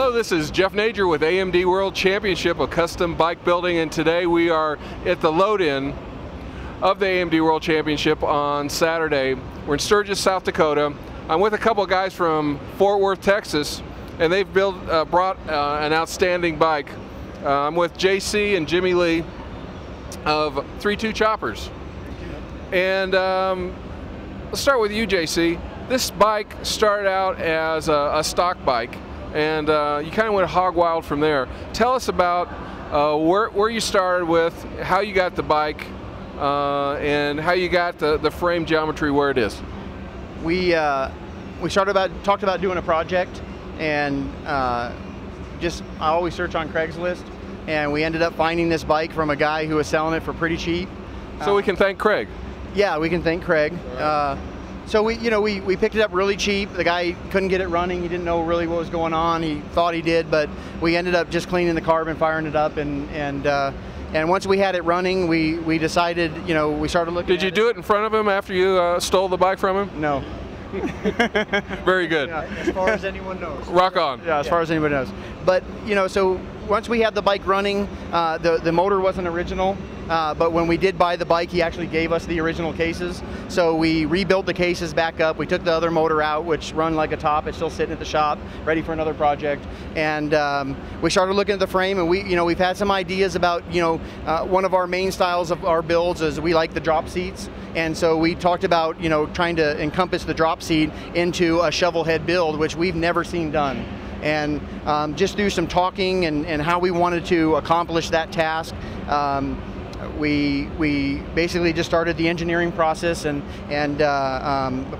Hello, this is Jeff Nager with AMD World Championship, a custom bike building, and today we are at the load-in of the AMD World Championship on Saturday. We're in Sturgis, South Dakota. I'm with a couple of guys from Fort Worth, Texas, and they've brought an outstanding bike. I'm with JC and Jimmy Lee of 3-2 Choppers. And let's start with you, JC. This bike started out as a stock bike, and you kind of went hog wild from there. Tell us about where you started with, how you got the bike, and how you got the frame geometry where it is. We talked about doing a project, and I always search on Craigslist, and we ended up finding this bike from a guy who was selling it for pretty cheap. So we can thank Craig. Yeah, we can thank Craig. Right. So we picked it up really cheap. The guy couldn't get it running. He didn't know really what was going on. He thought he did, but we ended up just cleaning the carbon, firing it up, and once we had it running, we decided, we started looking. Did you do it in front of him after you stole the bike from him? No. Very good. Yeah, as far as anyone knows. Rock on. Yeah, as far as anybody knows. But so once we had the bike running, the motor wasn't original. But when we did buy the bike, he actually gave us the original cases. So we rebuilt the cases back up. We took the other motor out, which run like a top. It's still sitting at the shop, ready for another project. And we started looking at the frame, and we've had some ideas about, one of our main styles of our builds is we like the drop seats. And so we talked about, trying to encompass the drop seat into a shovel head build, which we've never seen done. And just through some talking and how we wanted to accomplish that task, we basically just started the engineering process, and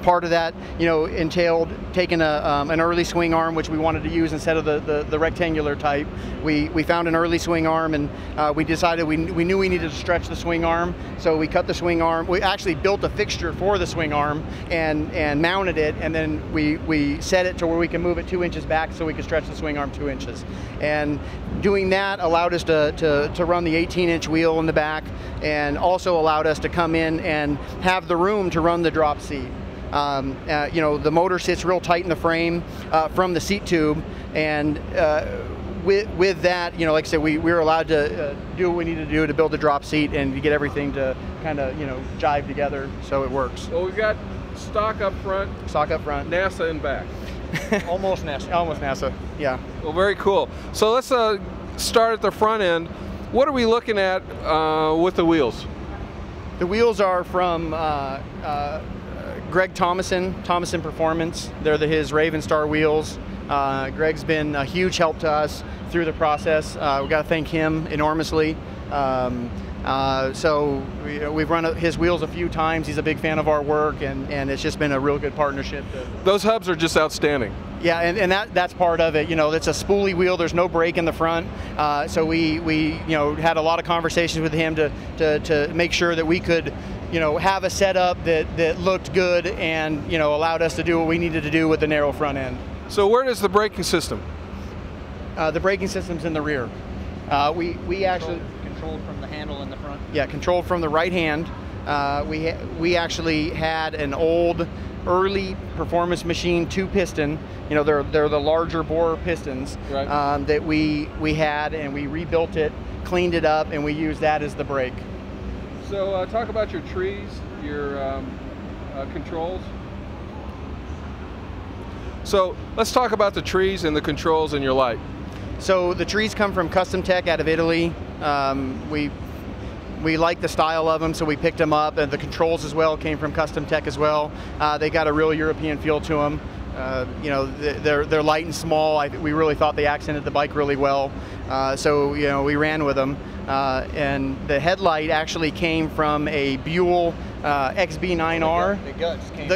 part of that entailed taking an early swing arm, which we wanted to use instead of the rectangular type. We found an early swing arm, and we decided we knew we needed to stretch the swing arm, so we cut the swing arm. We actually built a fixture for the swing arm and mounted it, and then we set it to where we can move it 2 inches back so we could stretch the swing arm 2 inches. And doing that allowed us to run the 18-inch wheel in the back, and also allowed us to come in and have the room to run the drop seat. The motor sits real tight in the frame from the seat tube, and with that, like I said, we were allowed to do what we needed to do to build the drop seat and to get everything to kind of jive together so it works. Well, we've got stock up front. Stock up front. NASA in back. Almost NASA. Almost NASA. Yeah. Well, very cool. So let's start at the front end. What are we looking at with the wheels? The wheels are from Greg Thomason Performance. They're his Raven Star wheels. Greg's been a huge help to us through the process. We've got to thank him enormously. So we've run his wheels a few times. He's a big fan of our work, and it's just been a real good partnership. Those hubs are just outstanding. Yeah, and that's part of it. It's a spoolie wheel. There's no brake in the front, so we had a lot of conversations with him to make sure that we could have a setup that looked good and allowed us to do what we needed to do with the narrow front end. So where does the braking system? The braking system's in the rear. We actually controlled from the handle in the front. Yeah, controlled from the right hand. We actually had an old early performance machine 2-piston. They're the larger bore pistons, right. That we had, and we rebuilt it, cleaned it up, and we used that as the brake. So talk about your trees, your controls. So let's talk about the trees and the controls in your light. So the trees come from Custom Tech out of Italy. We like the style of them, so we picked them up, and the controls as well came from Custom Tech as well. They got a real European feel to them. They're light and small. We really thought they accented the bike really well, so we ran with them. And the headlight actually came from a Buell XB9R. The guts came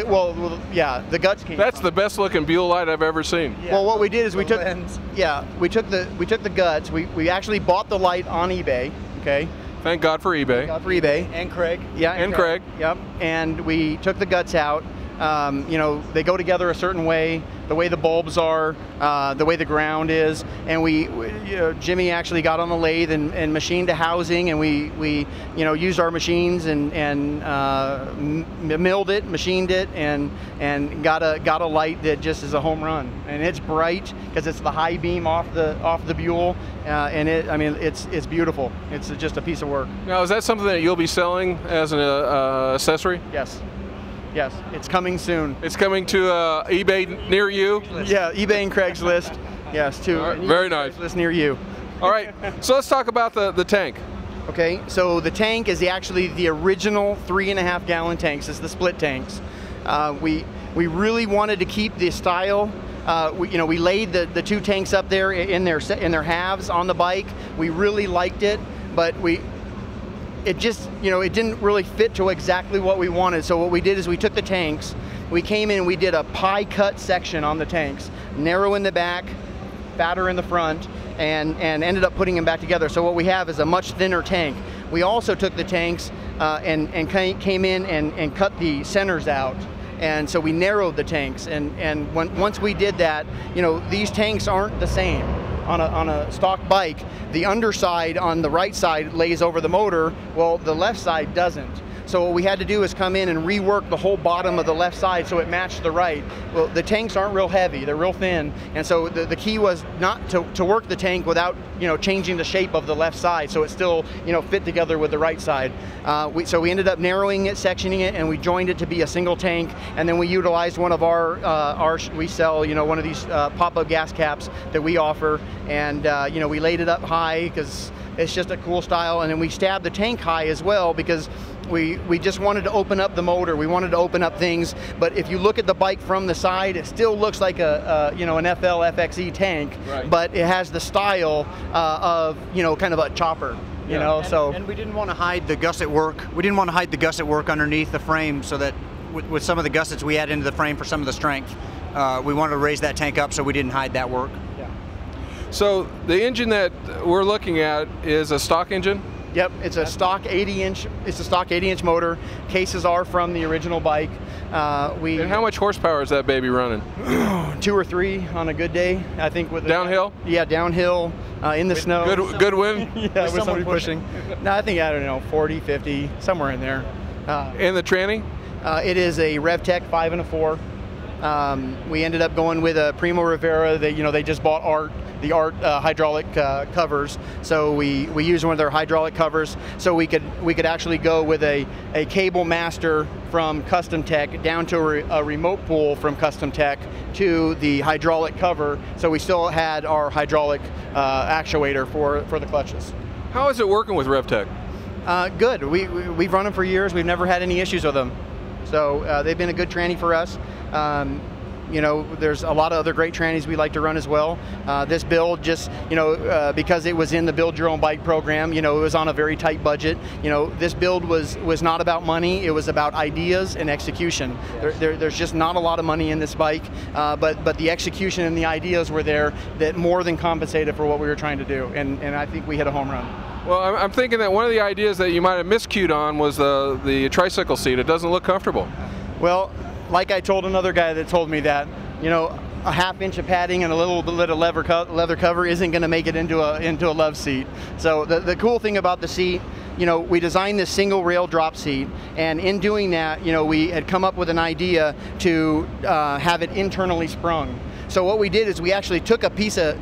yeah, the guts came. That's the best looking Buell light I've ever seen. Yeah. Well, what we did is we took the guts. We actually bought the light on eBay. Okay. Thank God for eBay. Thank God for eBay. And Craig. Yeah, and Craig. Yep. And we took the guts out, You know, they go together a certain way, the way the bulbs are, the way the ground is, and Jimmy actually got on the lathe and machined a housing, and we you know, used our machines and milled it, machined it, and got a light that just is a home run. And it's bright because it's the high beam off the Buell, and I mean, it's beautiful. It's just a piece of work. Now, is that something that you'll be selling as an accessory? Yes. Yes, it's coming soon. It's coming to eBay near you? Yeah, eBay and Craigslist. Yes, too. Right, very nice. Craigslist near you. All right, so let's talk about the tank. Okay, so the tank is actually the original 3.5 gallon tanks. It's the split tanks. We really wanted to keep the style. You know, we laid the two tanks up there in their halves on the bike. We really liked it, but it just, you know, it didn't really fit to exactly what we wanted. So what we did is we took the tanks, we came in and we did a pie cut section on the tanks, narrow in the back, fatter in the front, and ended up putting them back together. So what we have is a much thinner tank. We also took the tanks and came in and cut the centers out. And so we narrowed the tanks, and once we did that, you know, these tanks aren't the same. On a stock bike, the underside on the right side lays over the motor, well, the left side doesn't. So what we had to do is come in and rework the whole bottom of the left side so it matched the right. Well, the tanks aren't real heavy, they're real thin, and so the key was not to work the tank without, you know, changing the shape of the left side so it still, you know, fit together with the right side. So we ended up narrowing it, sectioning it, and we joined it to be a single tank, and then we utilized one of we sell, you know, one of these pop-up gas caps that we offer, and you know, we laid it up high because it's just a cool style, and then we stabbed the tank high as well because we just wanted to open up the motor. We wanted to open up things, but if you look at the bike from the side, it still looks like you know, an FL FXE tank, right, but it has the style of, you know, kind of a chopper. You know, and we didn't want to hide the gusset work. We didn't want to hide the gusset work underneath the frame, so that with some of the gussets we add into the frame for some of the strength, we wanted to raise that tank up so we didn't hide that work. Yeah. So the engine that we're looking at is a stock engine? Yep, it's a stock 80-inch. It's a stock 80-inch motor. Cases are from the original bike. And how much horsepower is that baby running? 2 or 3 on a good day, I think. With downhill? Yeah, downhill in the snow. Good wind? Yeah, with somebody pushing. No, I think, I don't know, 40, 50, somewhere in there. And the tranny? It is a RevTech 5 and a 4. We ended up going with a Primo Rivera. They just bought the Art hydraulic covers, so we used one of their hydraulic covers, so we could actually go with a cable master from Custom Tech down to a remote pull from Custom Tech to the hydraulic cover, so we still had our hydraulic actuator for the clutches. How is it working with RevTech? Good. We've run them for years. We've never had any issues with them, so they've been a good tranny for us. You know, there's a lot of other great trannies we like to run as well. This build just, you know, because it was in the Build Your Own Bike program, you know, it was on a very tight budget. You know, this build was not about money, it was about ideas and execution. There's just not a lot of money in this bike, but the execution and the ideas were there that more than compensated for what we were trying to do, and I think we hit a home run. Well, I'm thinking that one of the ideas that you might have miscued on was the tricycle seat. It doesn't look comfortable. Well, like I told another guy that told me that, you know, a ½ inch of padding and a little bit of leather cover isn't going to make it into a love seat. So the cool thing about the seat, you know, we designed this single rail drop seat, and in doing that, you know, we had come up with an idea to have it internally sprung. So what we did is we actually took a piece of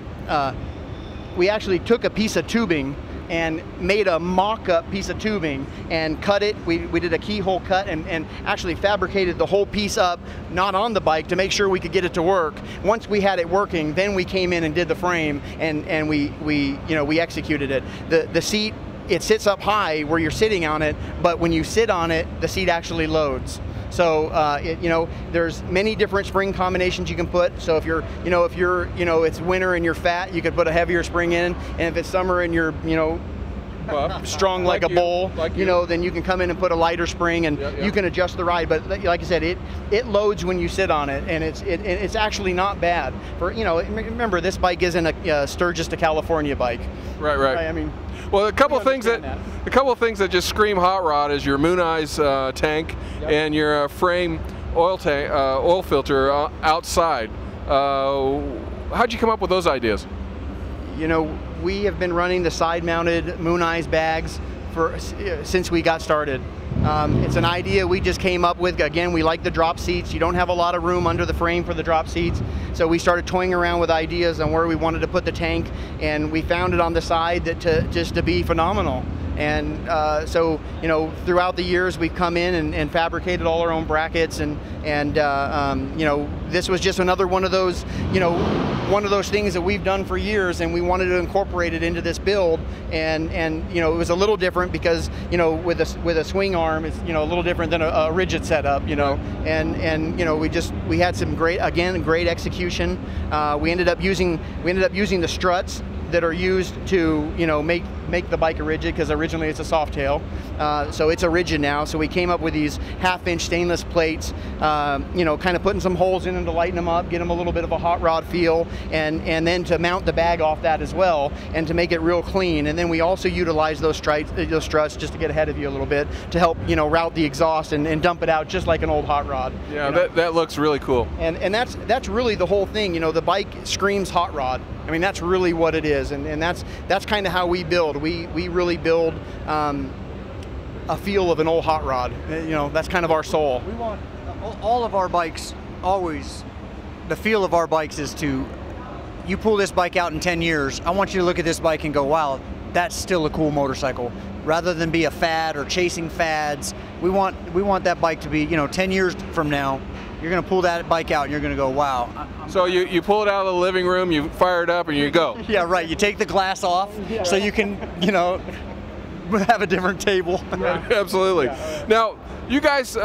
tubing and made a mock-up piece of tubing and cut it. We did a keyhole cut and actually fabricated the whole piece up, not on the bike, to make sure we could get it to work. Once we had it working, then we came in and did the frame, and we executed it. The seat, it sits up high where you're sitting on it, but when you sit on it, the seat actually loads. So you know, there's many different spring combinations you can put. So if it's winter and you're fat, you could put a heavier spring in, and if it's summer and you're, you know, strong like a bull, you know, then you can come in and put a lighter spring, and you can adjust the ride. But like I said, it loads when you sit on it, and it's actually not bad. For, you know, remember, this bike isn't a Sturgis to California bike. Right. I mean, well, a couple things that just scream hot rod is your Moon Eyes tank and your frame oil filter outside. How'd you come up with those ideas? You know, we have been running the side-mounted Moon Eyes bags since we got started. It's an idea we just came up with. Again, we like the drop seats. You don't have a lot of room under the frame for the drop seats. So we started toying around with ideas on where we wanted to put the tank, and we found it on the side just to be phenomenal. And so, you know, throughout the years we've come in and fabricated all our own brackets, and you know, this was just another one of those, you know, one of those things that we've done for years, and we wanted to incorporate it into this build. And you know, it was a little different because, you know, with a swing arm, it's, you know, a little different than a rigid setup, you know. And you know, we had some great execution. We ended up using the struts that are used to, you know, make the bike a rigid, because originally it's a soft tail. So it's a rigid now. So we came up with these 1/2-inch stainless plates, you know, kind of putting some holes in them to lighten them up, get them a little bit of a hot rod feel, and then to mount the bag off that as well, and to make it real clean. And then we also utilize those struts just to get ahead of you a little bit, to help, you know, route the exhaust and dump it out just like an old hot rod. Yeah, you know? that looks really cool. And that's really the whole thing. You know, the bike screams hot rod. I mean, that's really what it is, and that's kind of how we build. We really build a feel of an old hot rod. You know, that's kind of our soul. We want all of our bikes, always, the feel of our bikes is to, you pull this bike out in 10 years, I want you to look at this bike and go, wow, that's still a cool motorcycle. Rather than be a fad or chasing fads, we want that bike to be, you know, 10 years from now, you're going to pull that bike out and you're going to go, wow. So you pull it out of the living room, you fire it up, and you go. Yeah, right. You take the glass off so you can, you know, have a different table. Right, absolutely. Yeah. Now, you guys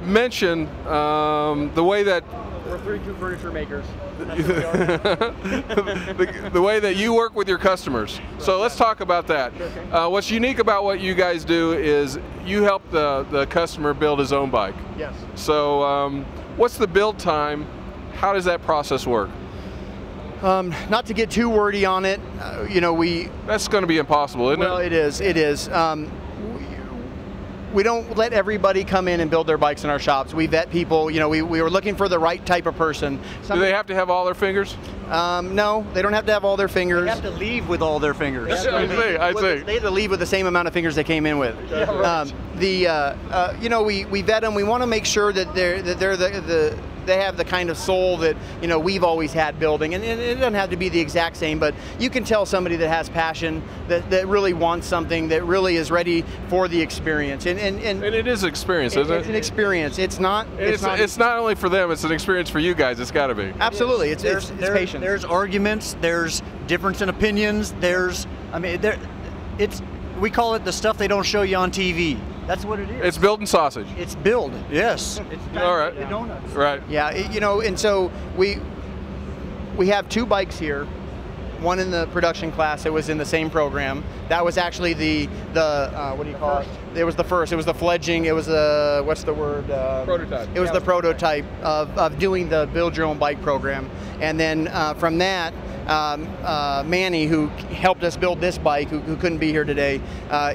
mentioned the way that we're 3-2 furniture makers. the way that you work with your customers. So let's talk about that. What's unique about what you guys do is you help the customer build his own bike. Yes. So what's the build time? How does that process work? Not to get too wordy on it, you know, that's going to be impossible, isn't it? Well, it is. It is. We don't let everybody come in and build their bikes in our shops. We vet people. You know, we were looking for the right type of person. Do they have to have all their fingers? No, they don't have to have all their fingers. They have to leave with all their fingers. I see. They have to leave with the same amount of fingers they came in with. Yeah, right. You know, we vet them. We want to make sure that they have the kind of soul that, you know, we've always had building, and it doesn't have to be the exact same, but you can tell somebody that has passion, that really wants something, that really is ready for the experience. And it is an experience, isn't it? It's an experience. It's not only for them, it's an experience for you guys. It's got to be. Absolutely. It's patience. There's arguments, there's difference in opinions, we call it the stuff they don't show you on TV. That's what it is. It's building sausage. It's build, yes. It's all right. The donuts. Right. Yeah, you know, and so we have 2 bikes here. One in the production class that was in the same program. That was actually the what do you call it? It was the first. It was the fledging. It was the, what's the word? Prototype. It was the prototype of doing the build your own bike program. And then from that, Manny, who helped us build this bike, who couldn't be here today,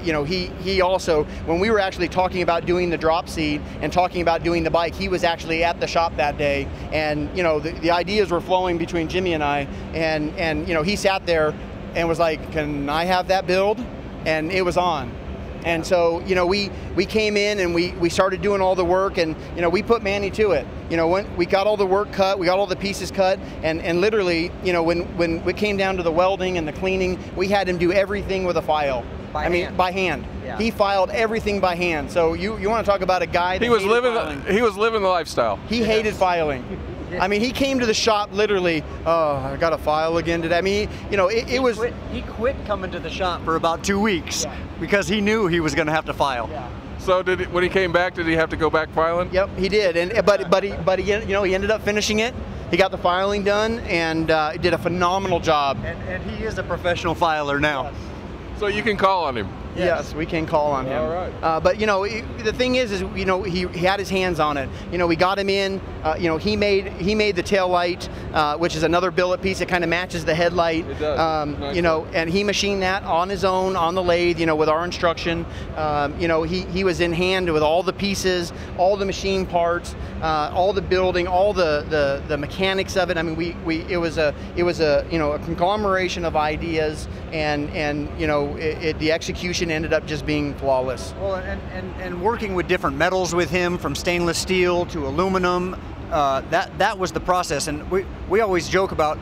you know, he also, when we were actually talking about doing the drop seat and talking about doing the bike, he was actually at the shop that day, and you know, the ideas were flowing between Jimmy and I, and you know, he sat there and was like, can I have that build? And it was on. And so, you know, we came in and we started doing all the work, and you know, we put Manny to it. You know, when we got all the work cut, we got all the pieces cut, and literally, you know, when it came down to the welding and the cleaning, we had him do everything with a file. By hand. Yeah. He filed everything by hand. So you want to talk about a guy that he was living the lifestyle. He hated filing. I mean, he came to the shop literally, oh, I got to file again today. I mean, you know, he quit coming to the shop for about 2 weeks because he knew he was going to have to file. Yeah. So when he came back, did he have to go back filing? Yep, he did. But he you know, he ended up finishing it. He got the filing done and did a phenomenal job. And he is a professional filer now. Yes. So you can call on him. Yes, we can call on him. All right. But the thing is he had his hands on it. We got him in. He made the tail light, which is another billet piece that kind of matches the headlight. It does. Nice. And he machined that on his own on the lathe. With our instruction. He was in hand with all the pieces, all the machine parts, all the building, all the mechanics of it. I mean, it was a conglomeration of ideas, and the execution ended up just being flawless. Well, and working with different metals with him, from stainless steel to aluminum, that was the process. And we always joke about,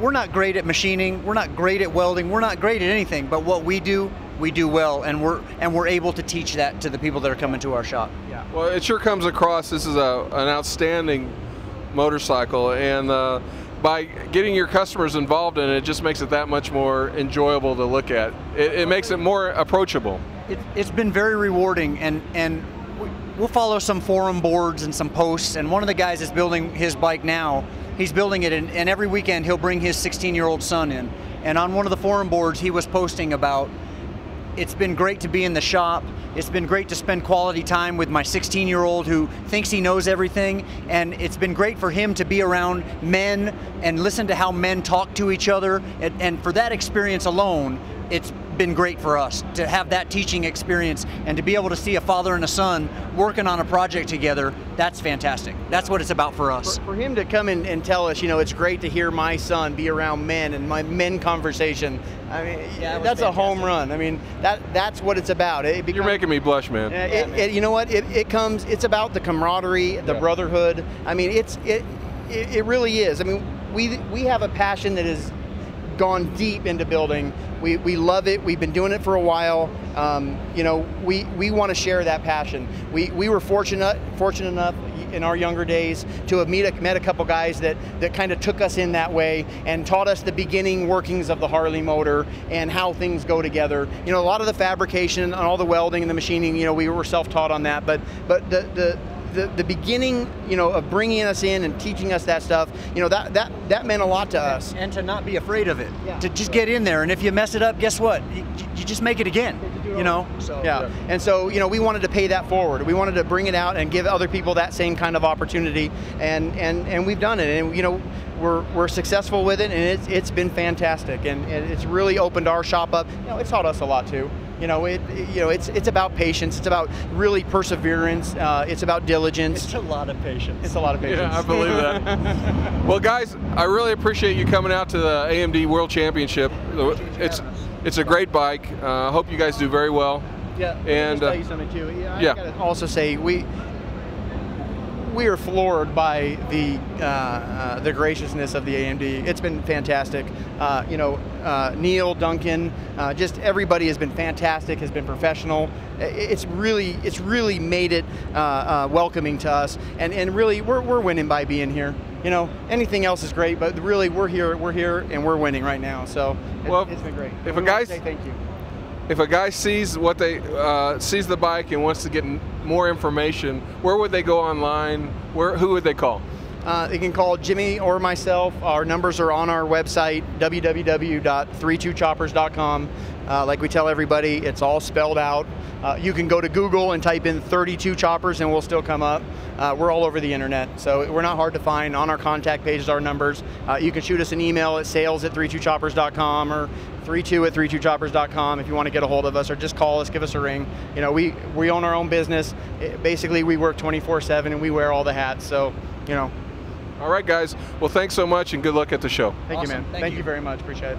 we're not great at machining, we're not great at welding, we're not great at anything, but what we do well, and we're able to teach that to the people that are coming to our shop. Yeah. Well, it sure comes across. This is an outstanding motorcycle, and by getting your customers involved in it, it just makes it that much more enjoyable to look at. It makes it more approachable. It's been very rewarding, and we'll follow some forum boards and some posts, and one of the guys is building his bike now. He's building it, and every weekend he'll bring his 16-year-old son in. And on one of the forum boards, he was posting about, it's been great to be in the shop. It's been great to spend quality time with my 16-year-old who thinks he knows everything. And it's been great for him to be around men and listen to how men talk to each other. And for that experience alone, it's been great for us to have that teaching experience, and to be able to see a father and a son working on a project together. That's fantastic. That's what it's about for us. For him to come in and tell us, it's great to hear my son be around men and my men conversation. I mean, that's a home run. I mean, that's what it's about. You're making me blush, man. You know what? It's about the camaraderie, the brotherhood. I mean, it really is. I mean, we have a passion that has gone deep into building. We love it. We've been doing it for a while. We want to share that passion. We were fortunate enough in our younger days to have met a couple guys that kind of took us in that way and taught us the beginning workings of the Harley motor and how things go together. A lot of the fabrication and all the welding and the machining, we were self-taught on that, but the beginning, of bringing us in and teaching us that stuff, that meant a lot to us. And to not be afraid of it, to just get in there, and if you mess it up, guess what? You just make it again, So, yeah. And so, we wanted to pay that forward. We wanted to bring it out and give other people that same kind of opportunity, and we've done it. And we're successful with it, and it's been fantastic, and it's really opened our shop up. It's taught us a lot too. It's about patience. It's about really perseverance. It's about diligence. It's a lot of patience. It's a lot of patience. Yeah, I believe that. Well, guys, I really appreciate you coming out to the AMD World Championship. It's a great bike. I hope you guys do very well. Yeah. And tell you something too. I gotta also say we are floored by the graciousness of the AMD. It's been fantastic. Neil, Duncan, just everybody has been fantastic, has been professional. It's really made it welcoming to us, and really we're winning by being here. Anything else is great, but really we're here and we're winning right now. So it's been great. If a guy say thank you. If a guy sees sees the bike and wants to get more information, where would they go online? Who would they call? They can call Jimmy or myself. Our numbers are on our website, www.32choppers.com. Like we tell everybody, it's all spelled out. You can go to Google and type in 32 choppers and we'll still come up. We're all over the internet, so we're not hard to find. On our contact pages, our numbers. You can shoot us an email at sales@32choppers.com or 32@32choppers.com if you want to get a hold of us, or just call us, give us a ring. We own our own business. Basically, we work 24/7 and we wear all the hats. So, All right, guys. Well, thanks so much and good luck at the show. Thank you, man. Thank you very much. Appreciate it.